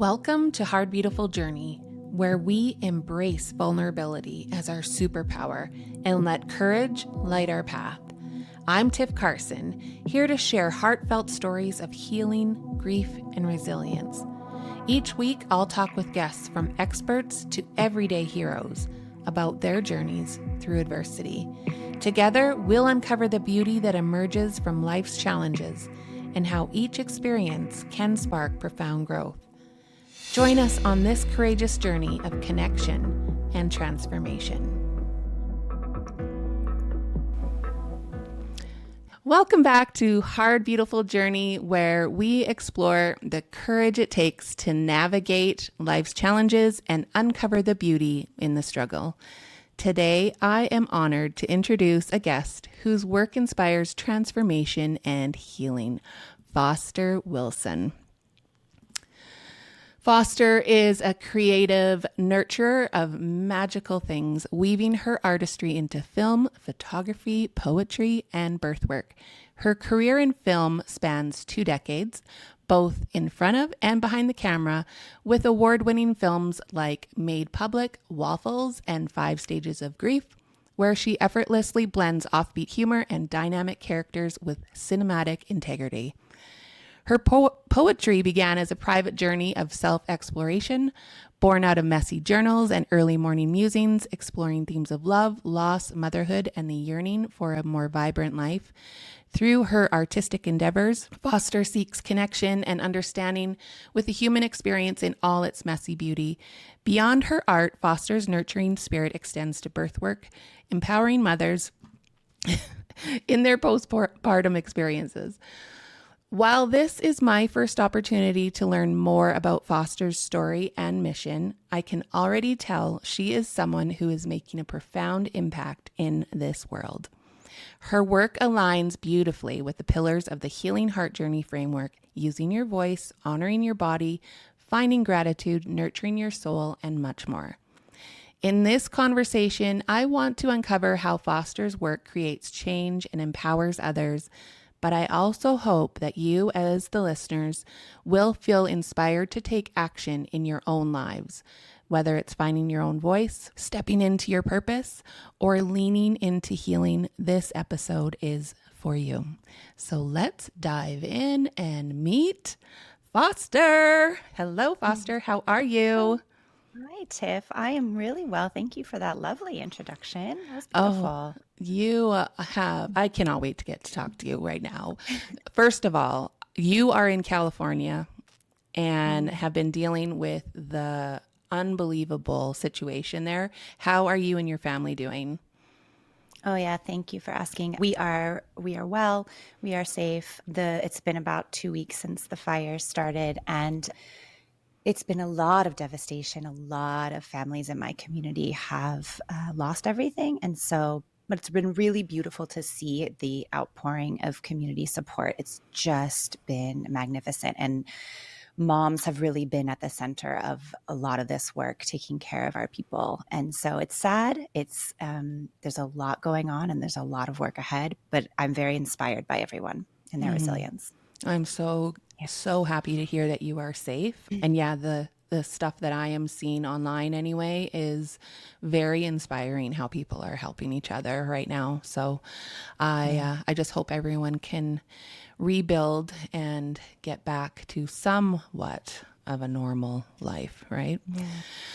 Welcome to Hard Beautiful Journey, where we embrace vulnerability as our superpower and let courage light our path. I'm Tiff Carson, here to share heartfelt stories of healing, grief, and resilience. Each week, I'll talk with guests from experts to everyday heroes about their journeys through adversity. Together, we'll uncover the beauty that emerges from life's challenges and how each experience can spark profound growth. Join us on this courageous journey of connection and transformation. Welcome back to Hard Beautiful Journey, where we explore the courage it takes to navigate life's challenges and uncover the beauty in the struggle. Today, I am honored to introduce a guest whose work inspires transformation and healing, Foster Wilson. Foster is a creative nurturer of magical things, weaving her artistry into film, photography, poetry, and birthwork. Her career in film spans 2 decades, both in front of and behind the camera, with award-winning films like Made Public, Waffles, and 5 Stages of Grief, where she effortlessly blends offbeat humor and dynamic characters with cinematic integrity. Her poetry began as a private journey of self-exploration, born out of messy journals and early morning musings, exploring themes of love, loss, motherhood, and the yearning for a more vibrant life. Through her artistic endeavors, Foster seeks connection and understanding with the human experience in all its messy beauty. Beyond her art, Foster's nurturing spirit extends to birthwork, empowering mothers in their postpartum experiences. While this is my first opportunity to learn more about Foster's story and mission, I can already tell she is someone who is making a profound impact in this world. Her work aligns beautifully with the pillars of the Healing Heart Journey framework: using your voice, honoring your body, finding gratitude, nurturing your soul, and much more. In this conversation, I want to uncover how Foster's work creates change and empowers others, but I also hope that you, as the listeners, will feel inspired to take action in your own lives, whether it's finding your own voice, stepping into your purpose, or leaning into healing. This episode is for you. So let's dive in and meet Foster. Hello, Foster. How are you? Hi, Tiff. I am really well. Thank you for that lovely introduction. That was Oh, beautiful. I cannot wait to get to talk to you right now. First of all, you are in California and Mhm. have been dealing with the unbelievable situation there. How are you and your family doing? Oh yeah, thank you for asking. We are well. We are safe. It's been about 2 weeks since the fire started, and it's been a lot of devastation. A lot of families in my community have lost everything, but it's been really beautiful to see the outpouring of community support. It's just been magnificent, and moms have really been at the center of a lot of this work, taking care of our people. And so it's sad. There's a lot going on, and there's a lot of work ahead, but I'm very inspired by everyone and their Mhm. resilience. I'm so happy to hear that you are safe. Yeah. And yeah, the stuff that I am seeing online anyway is very inspiring, how people are helping each other right now. So I just hope everyone can rebuild and get back to somewhat of a normal life, right? Yeah.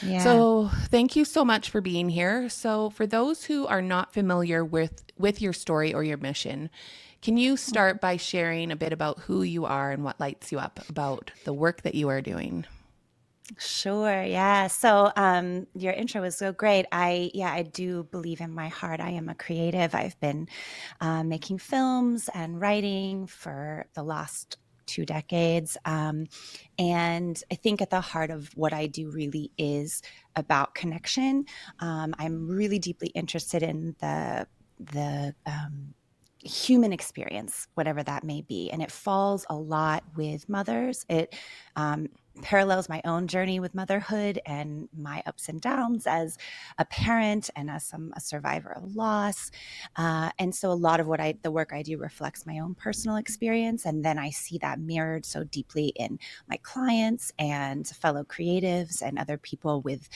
Yeah. So thank you so much for being here. So for those who are not familiar with your story or your mission, can you start by sharing a bit about who you are and what lights you up about the work that you are doing? Sure. Yeah. So your intro was so great. I do believe in my heart. I am a creative. I've been making films and writing for the last 2 decades. And I think at the heart of what I do really is about connection. I'm really deeply interested in the human experience, whatever that may be. And it falls a lot with mothers. It parallels my own journey with motherhood and my ups and downs as a parent and as a survivor of loss. And so a lot of the work I do reflects my own personal experience. And then I see that mirrored so deeply in my clients and fellow creatives and other people with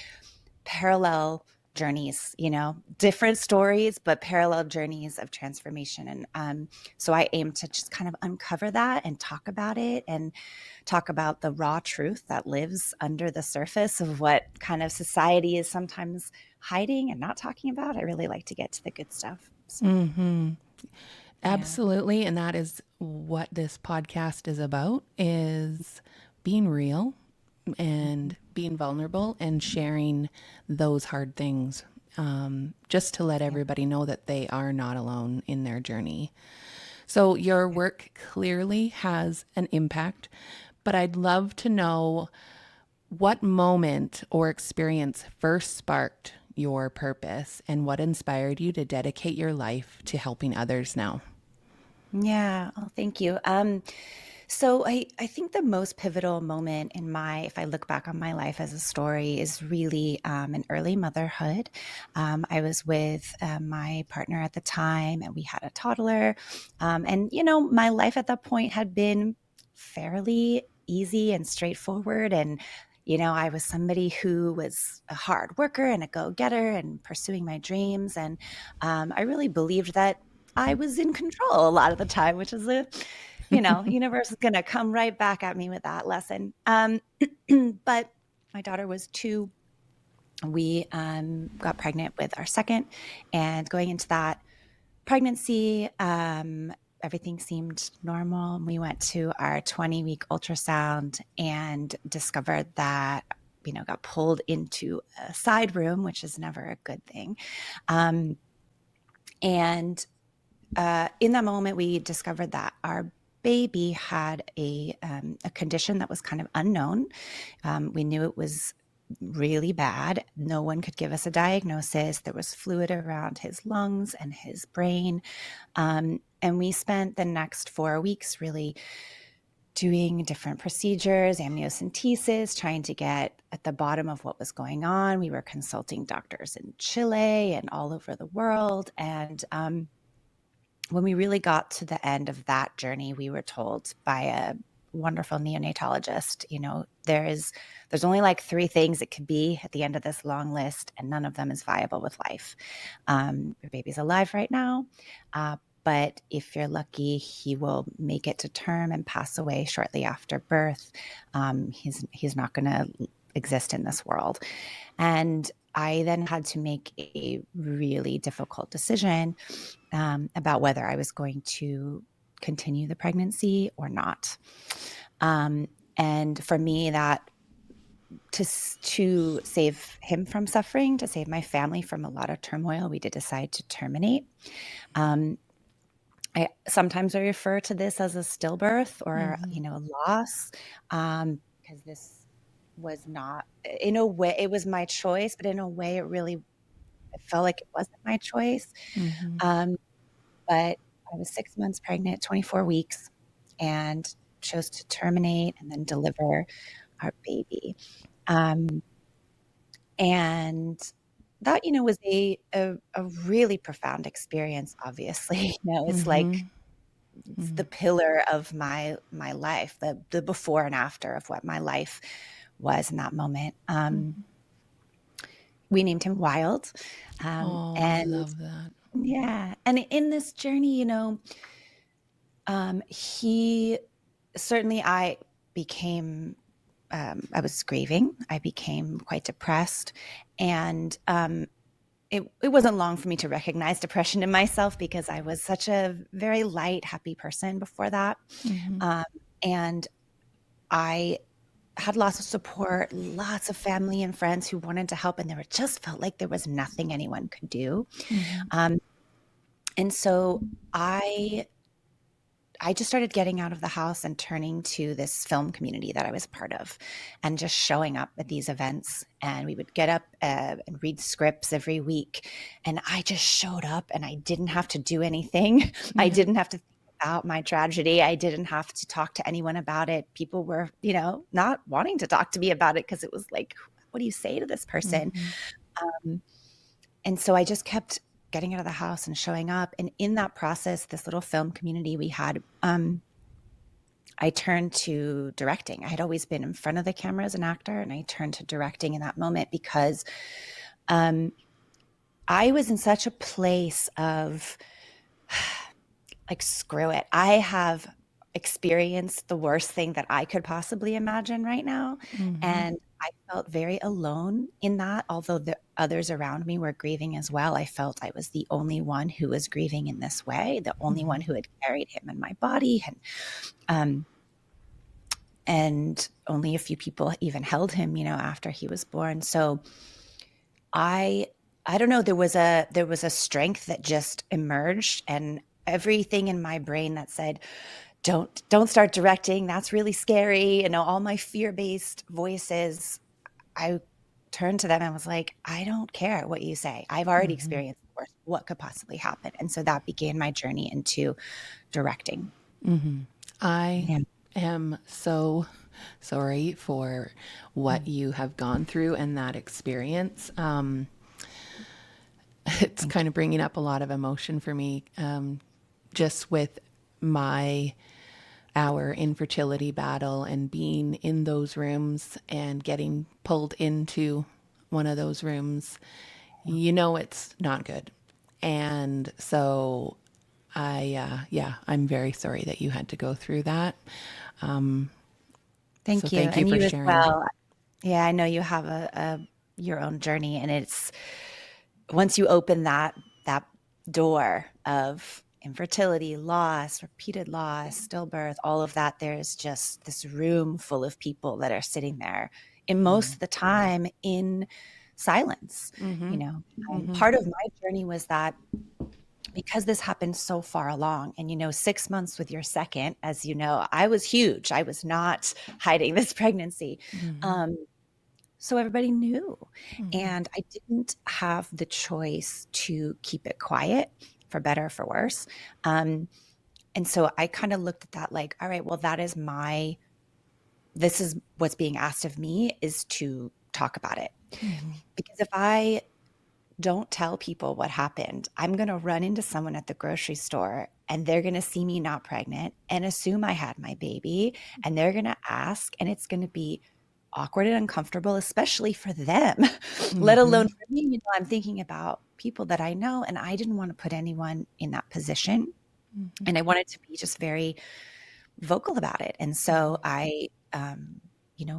parallel journeys, different stories, but parallel journeys of transformation. And so I aim to just kind of uncover that and talk about it and talk about the raw truth that lives under the surface of what kind of society is sometimes hiding and not talking about. I really like to get to the good stuff. So, yeah. Absolutely. And that is what this podcast is about, is being real and being vulnerable and sharing those hard things, just to let everybody know that they are not alone in their journey. So your work clearly has an impact, but I'd love to know what moment or experience first sparked your purpose and what inspired you to dedicate your life to helping others now. Yeah. Oh, thank you. So I think the most pivotal moment if I look back on my life as a story, is really in early motherhood. I was with my partner at the time, and we had a toddler. And, my life at that point had been fairly easy and straightforward. And, I was somebody who was a hard worker and a go-getter and pursuing my dreams. And I really believed that I was in control a lot of the time, which is universe is going to come right back at me with that lesson. But my daughter was 2. We got pregnant with our second, and going into that pregnancy, everything seemed normal. We went to our 20-week ultrasound and discovered that, got pulled into a side room, which is never a good thing. And in that moment, we discovered that our baby had a condition that was kind of unknown. We knew it was really bad. No one could give us a diagnosis. There was fluid around his lungs and his brain. And we spent the next 4 weeks really doing different procedures, amniocentesis, trying to get at the bottom of what was going on. We were consulting doctors in Chile and all over the world. And when we really got to the end of that journey, we were told by a wonderful neonatologist, there's only like 3 things it could be at the end of this long list, and none of them is viable with life. Your baby's alive right now, but if you're lucky, he will make it to term and pass away shortly after birth. He's not going to exist in this world. And I then had to make a really difficult decision about whether I was going to continue the pregnancy or not. And for me, that to save him from suffering, to save my family from a lot of turmoil, we did decide to terminate. I sometimes refer to this as a stillbirth or a loss, because this was not, in a way, it was my choice, but in a way, it felt like it wasn't my choice. But I was 6 months pregnant, 24 weeks, and chose to terminate and then deliver our baby. And that, was a really profound experience, obviously. It's like it's the pillar of my life, the before and after of what my life was in that moment. We named him Wild. I love that. Yeah. And in this journey, he certainly, I was grieving. I became quite depressed. And it wasn't long for me to recognize depression in myself, because I was such a very light, happy person before that. And I had lots of support, lots of family and friends who wanted to help, and just felt like there was nothing anyone could do. And so I just started getting out of the house and turning to this film community that I was part of, and just showing up at these events. And we would get up and read scripts every week. And I just showed up, and I didn't have to do anything. I didn't have to think about my tragedy. I didn't have to talk to anyone about it. People were, not wanting to talk to me about it because it was like, what do you say to this person? Um, and so I just kept getting out of the house and showing up. And in that process, this little film community we had, I turned to directing. I had always been in front of the camera as an actor, and I turned to directing in that moment because I was in such a place of like, screw it. I have experienced the worst thing that I could possibly imagine right now. And I felt very alone in that. Although the others around me were grieving as well, I felt I was the only one who was grieving in this way, the only one who had carried him in my body. And only a few people even held him, after he was born. So I don't know, there was a strength that just emerged, and everything in my brain that said, don't start directing. That's really scary. All my fear-based voices, I turned to them and was like, I don't care what you say. I've already experienced the worst. What could possibly happen? And so that began my journey into directing. I am so sorry for what you have gone through and that experience. It's kind of bringing up a lot of emotion for me, just with our infertility battle and being in those rooms and getting pulled into one of those rooms. It's not good. And so I'm very sorry that you had to go through that. Thank you. Thank you And for you as sharing. well. Yeah, I know you have your own journey, and it's once you open that door of infertility, loss, repeated loss, stillbirth, all of that, there's just this room full of people that are sitting there, and most of the time in silence. Part of my journey was that because this happened so far along, and 6 months with your second, as you know, I was huge. I was not hiding this pregnancy. So everybody knew. And I didn't have the choice to keep it quiet, for better or for worse. And so I kind of looked at that like, all right, well, this is what's being asked of me, is to talk about it. Because if I don't tell people what happened, I'm going to run into someone at the grocery store, and they're going to see me not pregnant and assume I had my baby, and they're going to ask, and it's going to be awkward and uncomfortable, especially for them, let alone for me. I'm thinking about people that I know, and I didn't want to put anyone in that position. And I wanted to be just very vocal about it. And so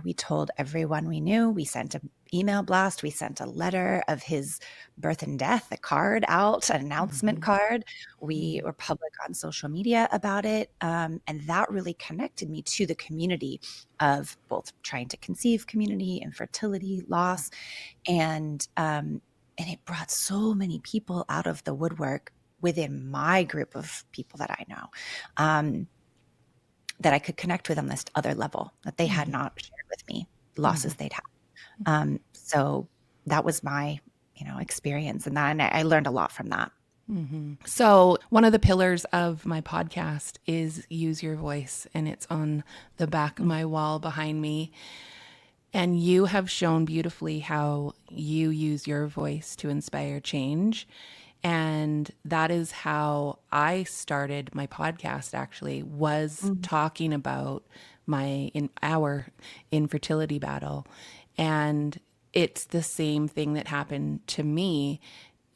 we told everyone we knew. We sent an email blast. We sent a letter of his birth and death, a card out, an announcement card. We were public on social media about it. And that really connected me to the community of both trying to conceive community, infertility, loss. And it brought so many people out of the woodwork within my group of people that I know. That I could connect with on this other level that they had not shared with me, losses they'd had. So that was my, experience, and I learned a lot from that. So one of the pillars of my podcast is use your voice, and it's on the back of my wall behind me. And you have shown beautifully how you use your voice to inspire change. And that is how I started my podcast, actually, was talking about our infertility battle. And it's the same thing that happened to me.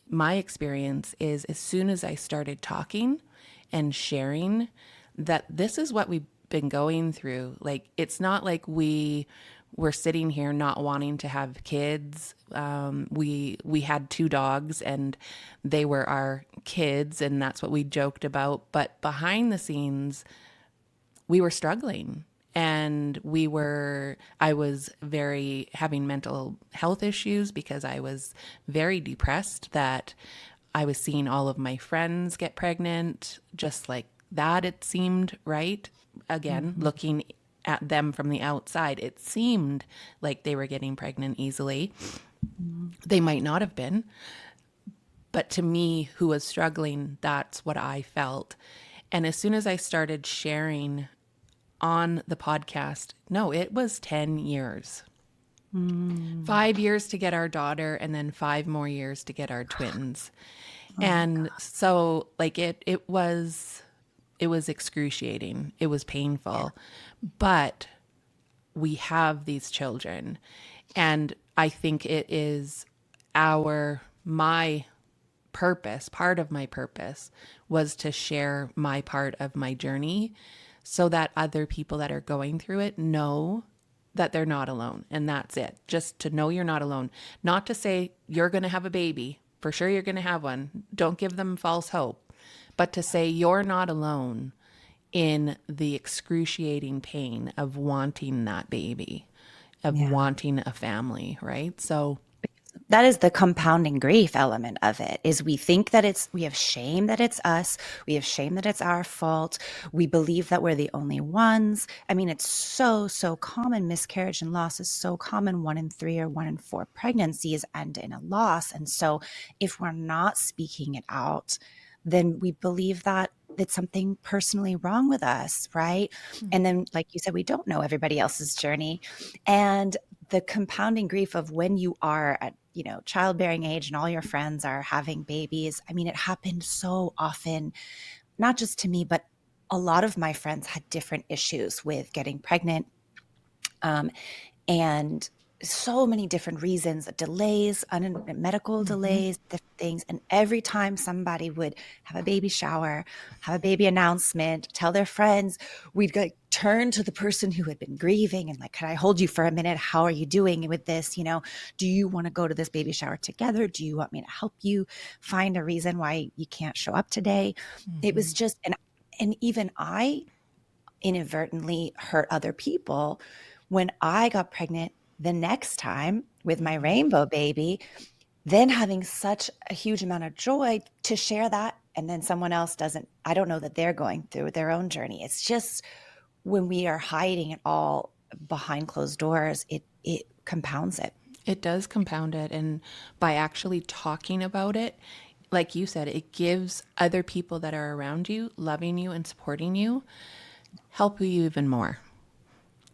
My experience is, as soon as I started talking and sharing that this is what we've been going through, like, it's not like we're sitting here not wanting to have kids. We had 2 dogs, and they were our kids, and that's what we joked about. But behind the scenes, we were struggling, and I was having mental health issues because I was very depressed that I was seeing all of my friends get pregnant just like that. It seemed right. Again, looking at them from the outside, it seemed like they were getting pregnant easily. They might not have been, but to me, who was struggling, that's what I felt. And as soon as I started sharing on the podcast, no, it was 10 years. Mm. 5 years to get our daughter, and then 5 more years to get our twins. Oh my And so like it was excruciating. It was God. painful. But we have these children. And I think it is my purpose, part of my purpose was to share my part of my journey so that other people that are going through it know that they're not alone. And that's it. Just to know you're not alone. Not to say you're going to have a baby. For sure, you're going to have one. Don't give them false hope. But to say you're not alone in the excruciating pain of wanting that baby, of Yeah. wanting a family, right? So, That is the compounding grief element of it, is we think that we have shame that it's us. We have shame that it's our fault. We believe that we're the only ones. I mean, it's so, so common. Miscarriage and loss is so common. 1 in 3 or 1 in 4 pregnancies end in a loss. And so if we're not speaking it out, then we believe that it's something personally wrong with us, right? And then, like you said, we don't know everybody else's journey. And the compounding grief of when you are at childbearing age and all your friends are having babies. I mean, it happened so often, not just to me, but a lot of my friends had different issues with getting pregnant. And so many different reasons, delays, medical delays, different things. And every time somebody would have a baby shower, have a baby announcement, tell their friends, we'd turn to the person who had been grieving and like, can I hold you for a minute? How are you doing with this? Do you want to go to this baby shower together? Do you want me to help you find a reason why you can't show up today? It was just, and even I inadvertently hurt other people when I got pregnant the next time with my rainbow baby, then having such a huge amount of joy to share that. And then someone else I don't know that they're going through their own journey. It's just when we are hiding it all behind closed doors, it compounds it. it does compound it. And by actually talking about it, like you said, it gives other people that are around you, loving you and supporting you, help you even more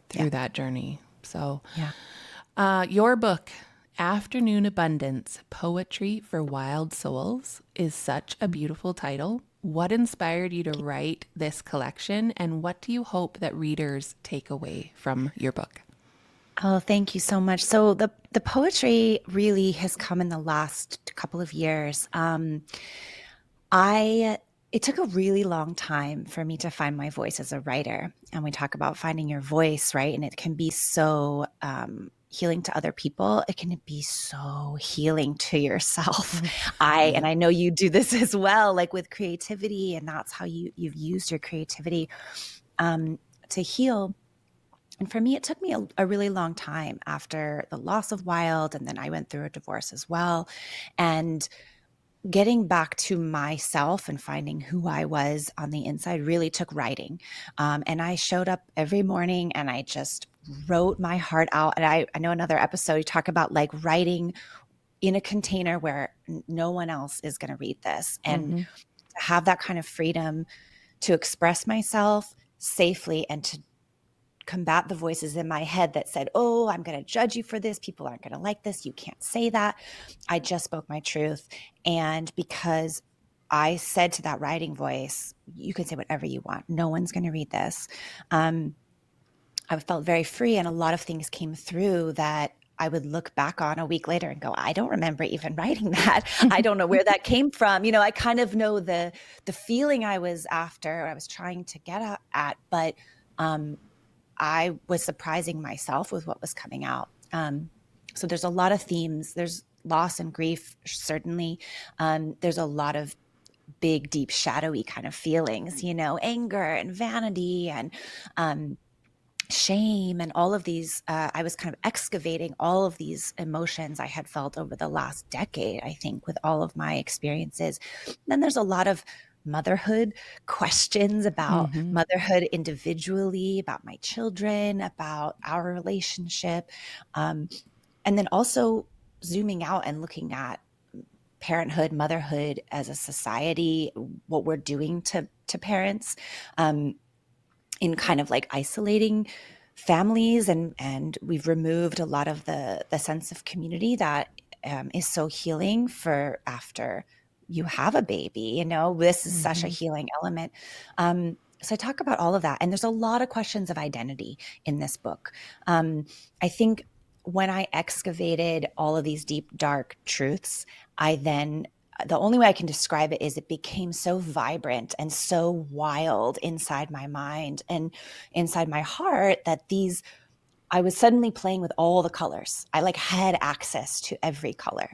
through Yeah. that journey. So, Yeah. your book, Afternoon Abundance Poetry for Wild Souls, is such a beautiful title. What inspired you to write this collection, and what do you hope that readers take away from your book? Oh, thank you so much. So the poetry really has come in the last couple of years. It took a really long time for me to find my voice as a writer. And we talk about finding your voice, right? And it can be so healing to other people. It can be so healing to yourself. And I know you do this as well, like with creativity, and that's how you've used your creativity to heal. And for me, it took me a really long time after the loss of Wild, and then I went through a divorce as well. And getting back to myself and finding who I was on the inside really took writing. And I showed up every morning and I just wrote my heart out. And I know another episode you talk about like writing in a container where no one else is going to read this. And to have that kind of freedom to express myself safely and to combat the voices in my head that said, oh, I'm going to judge you for this. People aren't going to like this. You can't say that. I just spoke my truth. And because I said to that writing voice, you can say whatever you want. No one's going to read this. I felt very free. And a lot of things came through that I would look back on a week later and go, I don't remember even writing that. I don't know where that came from. I kind of know the feeling I was after, I was trying to get at, but I was surprising myself with what was coming out. So there's a lot of themes. There's loss and grief, certainly. There's a lot of big, deep, shadowy kind of feelings, anger and vanity and shame and all of these. I was kind of excavating all of these emotions I had felt over the last decade, I think, with all of my experiences. Then there's a lot of motherhood questions about motherhood individually, about my children, about our relationship. And then also zooming out and looking at parenthood, motherhood as a society, what we're doing to parents, in kind of like isolating families, and we've removed a lot of the sense of community that is so healing for after you have a baby. This is such a healing element. So I talk about all of that, and there's a lot of questions of identity in this book. I think when I excavated all of these deep, dark truths, the only way I can describe it is it became so vibrant and so wild inside my mind and inside my heart that I was suddenly playing with all the colors. I like had access to every color.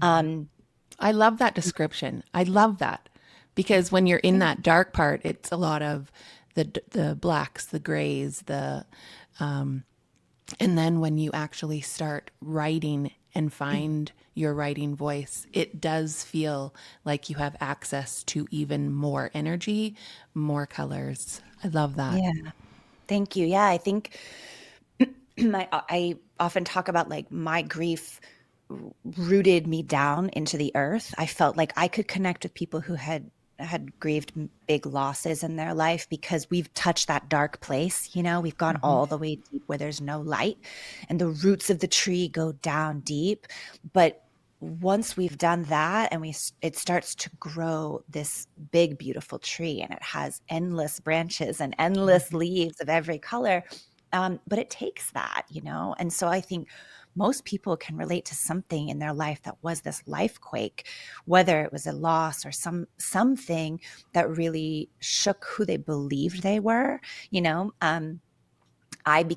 I love that description. I love that, because when you're in that dark part, it's a lot of the blacks, the grays, and then when you actually start writing and find your writing voice, it does feel like you have access to even more energy, more colors. I love that. Yeah. Thank you. Yeah, I think I often talk about like my grief rooted me down into the earth. I felt like I could connect with people who had grieved big losses in their life because we've touched that dark place. We've gone all the way deep where there's no light, and the roots of the tree go down deep. But once we've done that, and it starts to grow this big, beautiful tree, and it has endless branches and endless leaves of every color. But it takes that, and so I think most people can relate to something in their life that was this life quake, whether it was a loss or something that really shook who they believed they were. I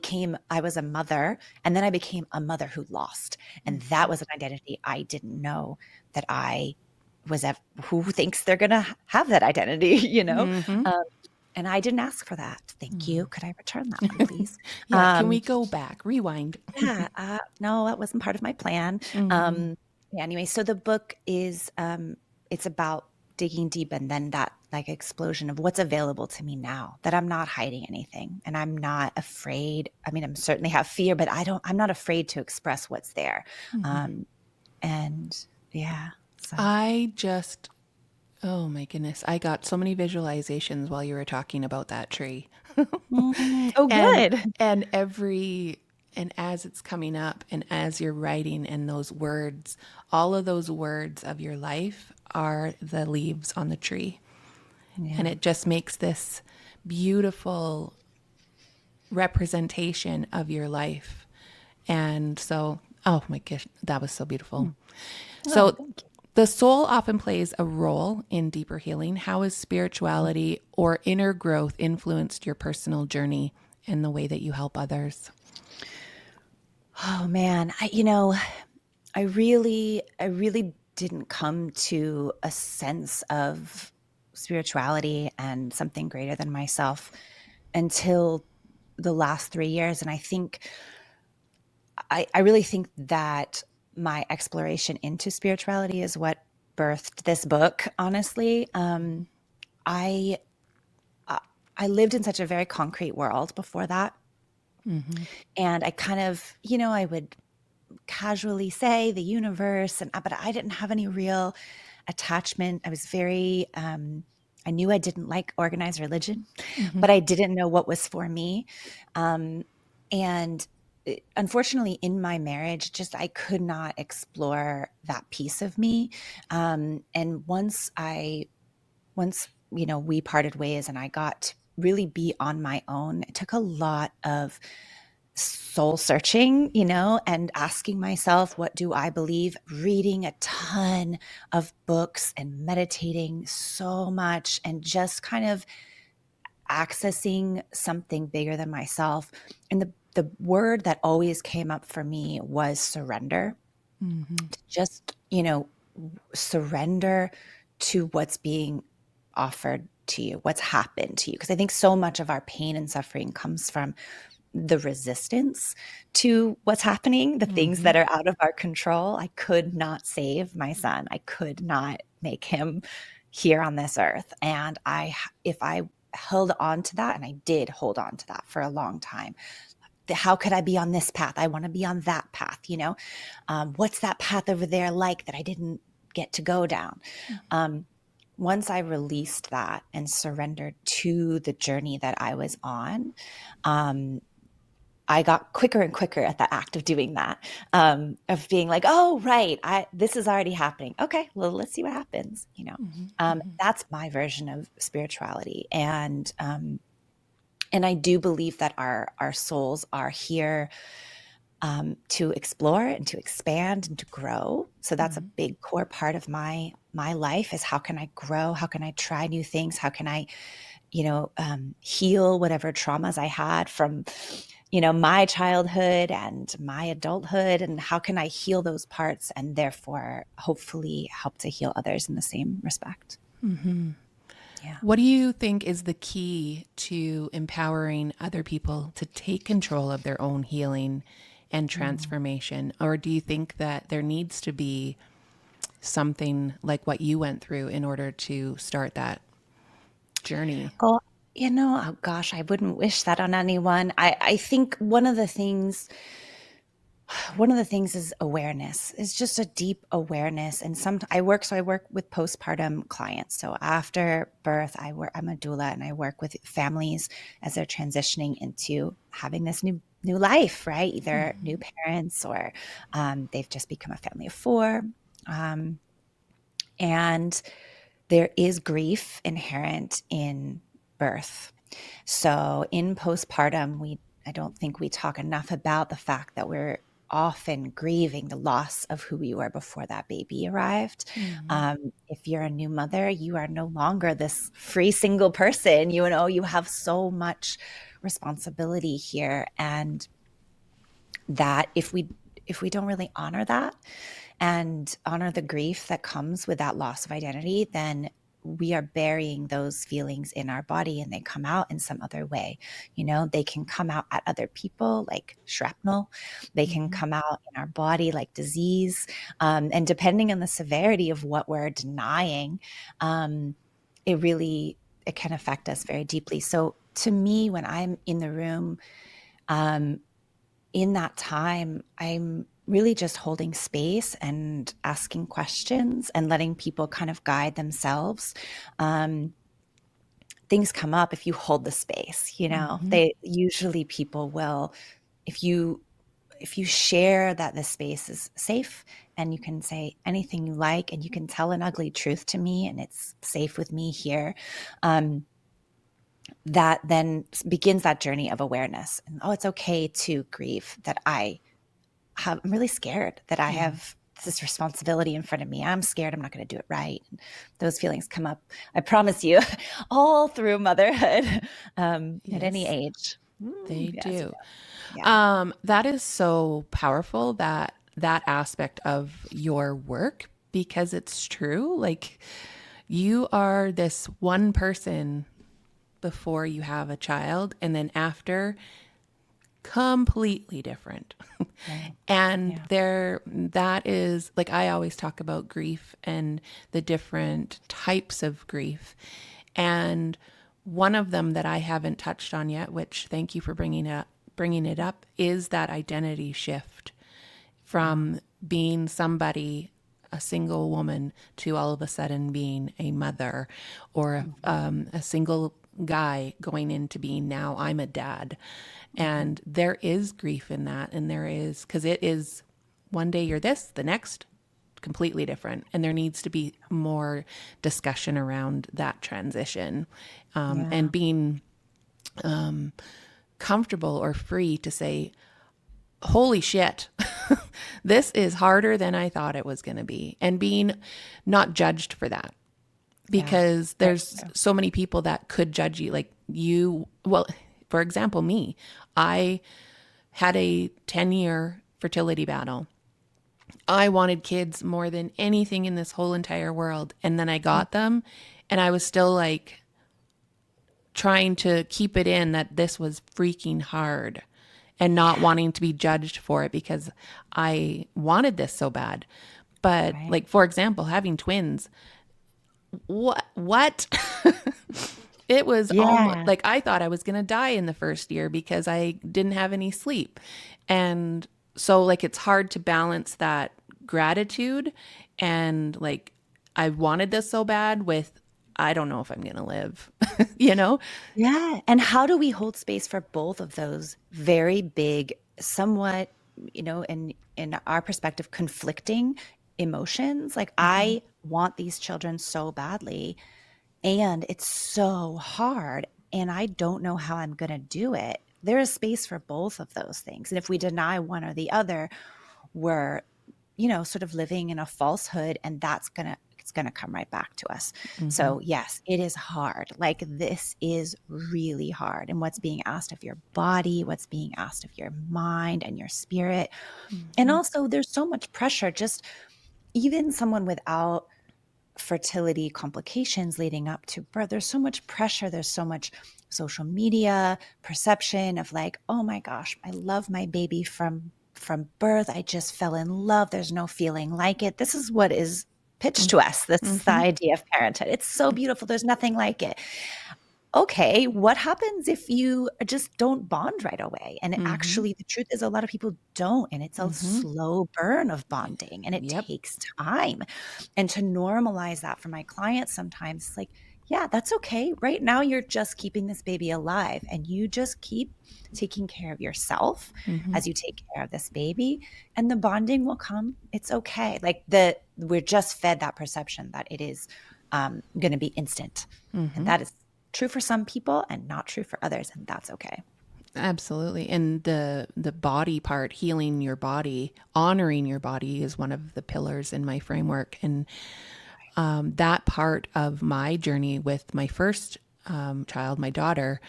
was a mother, and then I became a mother who lost. And that was an identity I didn't know that I was who thinks they're going to have that identity, and I didn't ask for that. Thank you. Could I return that one, please? Yeah. Can we go back? Rewind. Yeah. No, that wasn't part of my plan. Yeah, anyway, so the book is, it's about digging deep, and then that like explosion of what's available to me now, that I'm not hiding anything and I'm not afraid. I mean, I'm certainly have fear, but I'm not afraid to express what's there. And yeah, so. Oh my goodness. I got so many visualizations while you were talking about that tree. Oh, and good. and as it's coming up and as you're writing, and those words, all of those words of your life are the leaves on the tree. Yeah. And it just makes this beautiful representation of your life. And so, oh my gosh, that was so beautiful. So Thank you. the soul often plays a role in deeper healing. How has spirituality or inner growth influenced your personal journey and the way that you help others? Oh man, I really didn't come to a sense of spirituality and something greater than myself until the last 3 years. And I think, I really think that my exploration into spirituality is what birthed this book, honestly. I, I lived in such a very concrete world before that. And I kind of, I would casually say the universe, but I didn't have any real attachment. I was very, I knew I didn't like organized religion, but I didn't know what was for me. And unfortunately, in my marriage, just I could not explore that piece of me. And once we parted ways, and I got to really be on my own, it took a lot of soul searching, and asking myself, what do I believe? Reading a ton of books and meditating so much, and just kind of accessing something bigger than myself. And the word that always came up for me was surrender. Just, surrender to what's being offered to you, what's happened to you. Because I think so much of our pain and suffering comes from the resistance to what's happening, the things that are out of our control. I could not save my son. I could not make him here on this earth. And if I held on to that, and I did hold on to that for a long time, how could I be on this path? I want to be on that path. What's that path over there like that I didn't get to go down. Once I released that and surrendered to the journey that I was on, I got quicker and quicker at the act of doing that, of being like, oh, right, this is already happening. Okay, well, let's see what happens. That's my version of spirituality. And I do believe that our souls are here to explore and to expand and to grow. So that's a big core part of my life, is how can I grow? How can I try new things? How can I, heal whatever traumas I had from, my childhood and my adulthood, and how can I heal those parts and therefore hopefully help to heal others in the same respect. Yeah. What do you think is the key to empowering other people to take control of their own healing and transformation? Or do you think that there needs to be something like what you went through in order to start that journey? Oh, oh gosh, I wouldn't wish that on anyone. I think one of the things is awareness. It's just a deep awareness. And I work with postpartum clients. So after birth, I'm a doula, and I work with families as they're transitioning into having this new life, right? Either new parents, or they've just become a family of 4. And there is grief inherent in birth. So in postpartum, I don't think we talk enough about the fact that we're often grieving the loss of who we were before that baby arrived. If you're a new mother, you are no longer this free single person. You have so much responsibility here, and that if we don't really honor that and honor the grief that comes with that loss of identity, then we are burying those feelings in our body, and they come out in some other way. They can come out at other people like shrapnel. They can come out in our body like disease. And depending on the severity of what we're denying, it can affect us very deeply. So to me, when I'm in the room, in that time, I'm really just holding space and asking questions and letting people kind of guide themselves. Things come up if you hold the space, people will, if you share that the space is safe and you can say anything you like and you can tell an ugly truth to me and it's safe with me here, that then begins that journey of awareness. And it's okay to grieve that I'm really scared that I have this responsibility in front of me. I'm scared I'm not going to do it right. And those feelings come up, I promise you, all through motherhood, at any age. They do. Yeah. That is so powerful, that aspect of your work, because it's true. Like, you are this one person before you have a child, and then after, completely different. Right. And that is, like, I always talk about grief and the different types of grief. And one of them that I haven't touched on yet, which thank you for bringing it up, is that identity shift from being somebody, a single woman, to all of a sudden being a mother, or a single guy going into being, now I'm a dad. And there is grief in that. And there is, because it is, one day you're this, the next completely different. And there needs to be more discussion around that transition, and being comfortable or free to say, holy shit, this is harder than I thought it was going to be. And being not judged for that. Because there's so many people that could judge you. Like for example, me, I had a 10-year fertility battle. I wanted kids more than anything in this whole entire world. And then I got them, and I was still like trying to keep it in that this was freaking hard, and not wanting to be judged for it because I wanted this so bad. But like, for example, having twins, what? It was almost like I thought I was going to die in the first year because I didn't have any sleep. And so, like, it's hard to balance that gratitude and like, I wanted this so bad with, I don't know if I'm going to live, you know? Yeah. And how do we hold space for both of those very big, somewhat, in our perspective, conflicting emotions? Like, Mhm. I want these children so badly, and it's so hard, and I don't know how I'm going to do it. There is space for both of those things. And if we deny one or the other, we're, sort of living in a falsehood, and it's going to come right back to us. Mhm. So yes, it is hard. Like, this is really hard. And what's being asked of your body, what's being asked of your mind and your spirit. And Mhm. also there's so much pressure, just even someone without fertility complications leading up to birth. There's so much pressure. There's so much social media perception of like, oh my gosh, I love my baby from birth. I just fell in love. There's no feeling like it. This is what is pitched to us. This is the Mhm. idea of parenthood. It's so beautiful. There's nothing like it. Okay, what happens if you just don't bond right away? And Mhm. actually, the truth is, a lot of people don't. And it's a Mhm. slow burn of bonding, and it Yep. takes time. And to normalize that for my clients sometimes, it's like, yeah, that's okay. Right now, you're just keeping this baby alive, and you just keep taking care of yourself Mhm. as you take care of this baby, and the bonding will come. It's okay. Like, we're just fed that perception that it is going to be instant, and Mhm. that is true for some people and not true for others, and that's okay. Absolutely. And the body part, healing your body, honoring your body is one of the pillars in my framework. And that part of my journey with my first child, my daughter,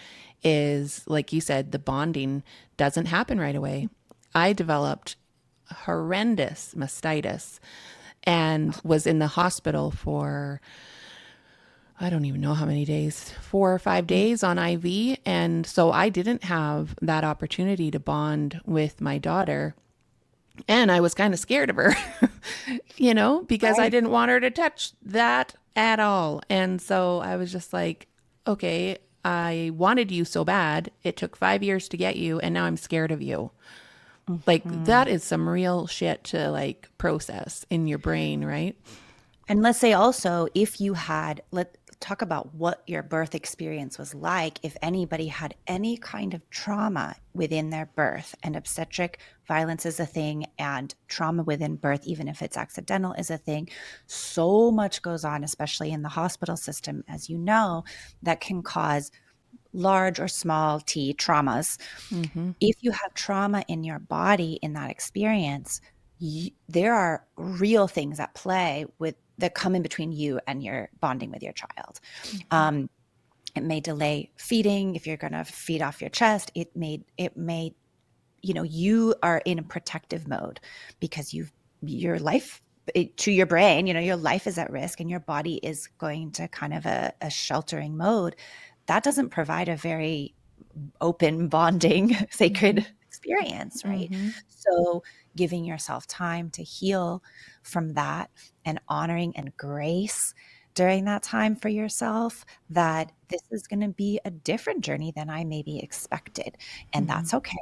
is like you said, the bonding doesn't happen right away. I developed horrendous mastitis and was in the hospital for, I don't even know how many days, 4 or 5 days on IV. And so I didn't have that opportunity to bond with my daughter. And I was kind of scared of her, because I Right. didn't want her to touch that at all. And so I was just like, okay, I wanted you so bad. It took 5 years to get you. And now I'm scared of you. Like, Mhm. that is some real shit to like process in your brain, right? And let's say also, if you had, let talk about what your birth experience was like. If anybody had any kind of trauma within their birth, and obstetric violence is a thing, and trauma within birth, even if it's accidental, is a thing. So much goes on, especially in the hospital system, as you know, that can cause large or small t traumas. Mm-hmm. If you have trauma in your body in that experience, there are real things at play with that come in between you and your bonding with your child. Um, it may delay feeding if you're going to feed off your chest. It may, you are in a protective mode because your life, to your brain, your life is at risk, and your body is going to kind of a sheltering mode. That doesn't provide a very open, bonding, Mm-hmm. sacred experience, right? Mm-hmm. So giving yourself time to heal from that, and honoring and grace during that time for yourself, that this is going to be a different journey than I maybe expected. And Mm-hmm. that's okay.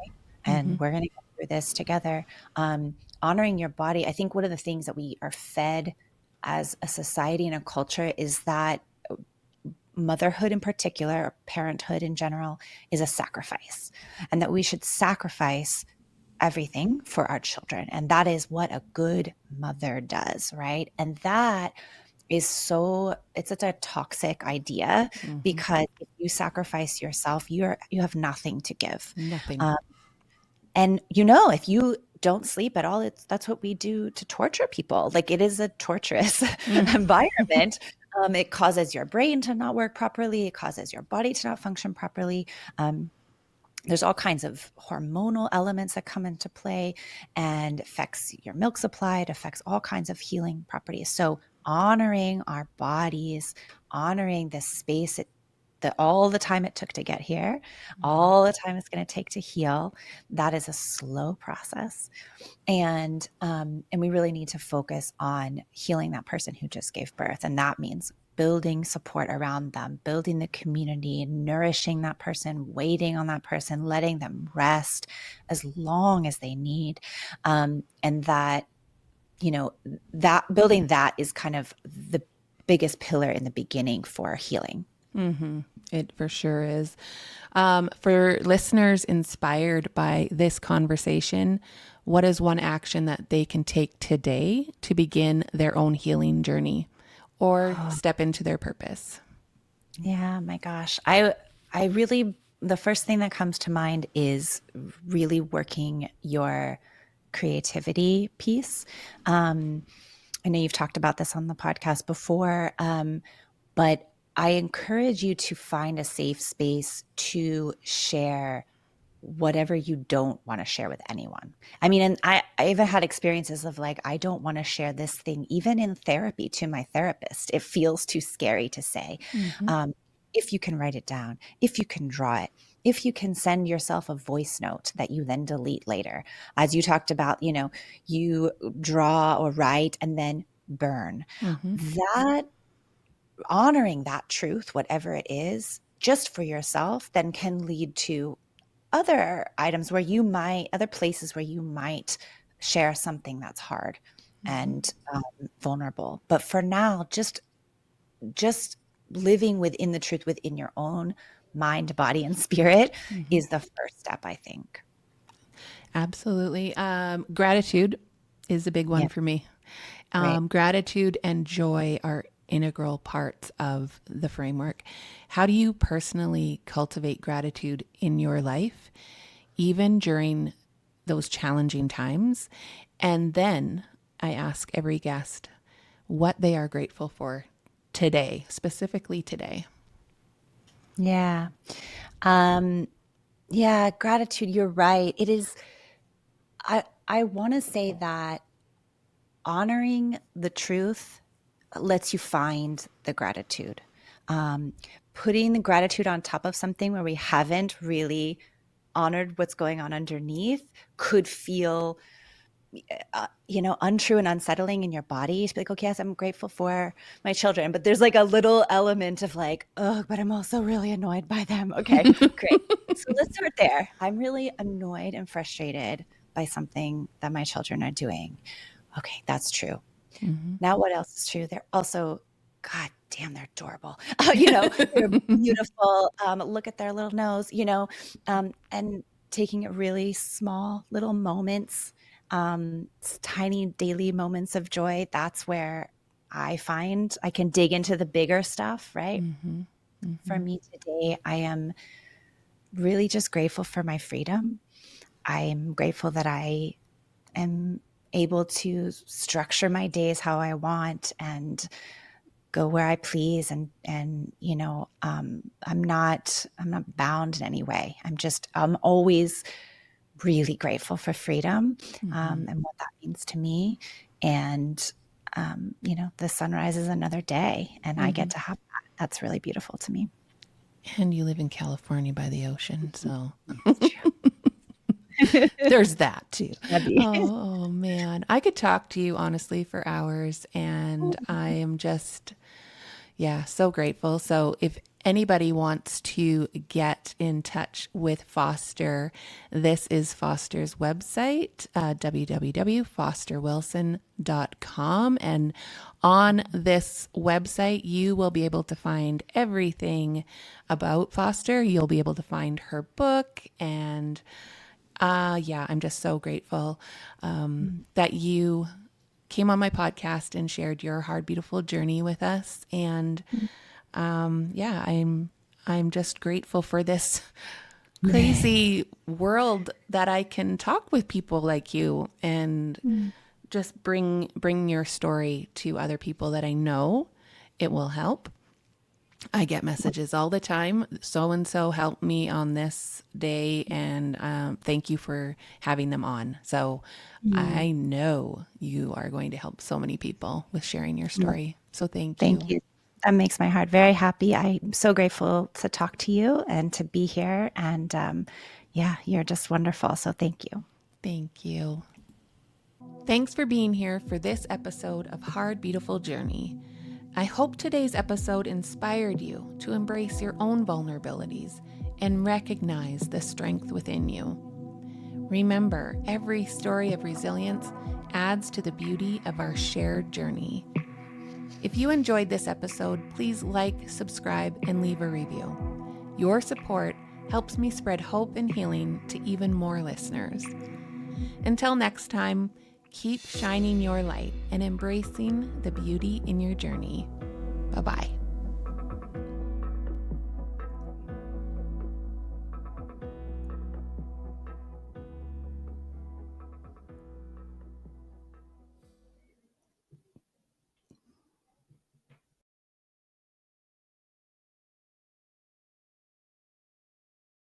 Mm-hmm. And we're going to get through this together. Honoring your body. I think one of the things that we are fed as a society and a culture is that motherhood in particular, or parenthood in general, is a sacrifice, and that we should sacrifice everything for our children. And that is what a good mother does, right? And that it's such a toxic idea, Mm-hmm. because if you sacrifice yourself, you have nothing to give. Nothing. Um, and if you don't sleep at all, that's what we do to torture people. Like, it is a torturous Mm-hmm. environment. It causes your brain to not work properly. It causes your body to not function properly. There's all kinds of hormonal elements that come into play, and affects your milk supply. It affects all kinds of healing properties. So honoring our bodies, honoring the space, all the time it took to get here, all the time it's going to take to heal, that is a slow process. And we really need to focus on healing that person who just gave birth. And that means building support around them, building the community, nourishing that person, waiting on that person, letting them rest as long as they need. And that that building that is kind of the biggest pillar in the beginning for healing. Mm-hmm. It for sure is. For listeners inspired by this conversation, what is one action that they can take today to begin their own healing journey or step into their purpose? Yeah, my gosh. I really, the first thing that comes to mind is really working your creativity piece. I know you've talked about this on the podcast before, but I encourage you to find a safe space to share whatever you don't want to share with anyone. I mean, and I even had experiences of like, I don't want to share this thing, even in therapy to my therapist. It feels too scary to say. Mm-hmm. If you can write it down, if you can draw it, if you can send yourself a voice note that you then delete later, as you talked about, you draw or write and then burn. Mm-hmm. That honoring that truth, whatever it is, just for yourself, then can lead to other items where other places where you might share something that's hard and vulnerable. But for now, just living within the truth within your own mind, body, and spirit Mm-hmm. is the first step, I think. Absolutely. Gratitude is a big one Yeah, for me. right. Gratitude and joy are integral parts of the framework. How do you personally cultivate gratitude in your life, even during those challenging times? And then I ask every guest what they are grateful for today, specifically today. Yeah. Um, yeah, gratitude, you're right. It is I want to say that honoring the truth lets you find the gratitude. Um, Putting the gratitude on top of something where we haven't really honored what's going on underneath could feel untrue and unsettling in your body to be like, okay, yes, I'm grateful for my children, but there's like a little element of like, oh, but I'm also really annoyed by them. Okay, great. So let's start there. I'm really annoyed and frustrated by something that my children are doing. Okay, that's true. Mm-hmm. Now, what else is true? They're also, God damn, they're adorable. They're beautiful. Look at their little nose, and taking it really small little moments, tiny daily moments of joy. That's where I find I can dig into the bigger stuff, right? Mm-hmm. For Mm-hmm. me today, I am really just grateful for my freedom. I am grateful that I am able to structure my days how I want and go where I please. I'm not bound in any way. I'm always really grateful for freedom, Mm-hmm. and what that means to me. And, the sunrise is another day and I Mm-hmm. get to have that. That's really beautiful to me. And you live in California by the ocean, so It's true. there's that too. Debbie. Oh man, I could talk to you honestly for hours, and I am just, yeah, so grateful. So if anybody wants to get in touch with Foster, this is Foster's website, www.fosterwilson.com. And on this website, you will be able to find everything about Foster. You'll be able to find her book and yeah, I'm just so grateful that you came on my podcast and shared your hard, beautiful journey with us. And yeah, I'm just grateful for this crazy world that I can talk with people like you and just bring your story to other people that I know it will help. I get messages all the time. So and so helped me on this day, and thank you for having them on. So I know you are going to help so many people with sharing your story. So thank Thank you. you. That makes my heart very happy. I'm so grateful to talk to you and to be here. And yeah, you're just wonderful. So thank you. Thank you. Thanks for being here for this episode of Hard, Beautiful Journey. I hope today's episode inspired you to embrace your own vulnerabilities and recognize the strength within you. Remember, every story of resilience adds to the beauty of our shared journey. If you enjoyed this episode, please like, subscribe, and leave a review. Your support helps me spread hope and healing to even more listeners. Until next time, keep shining your light and embracing the beauty in your journey. Bye-bye.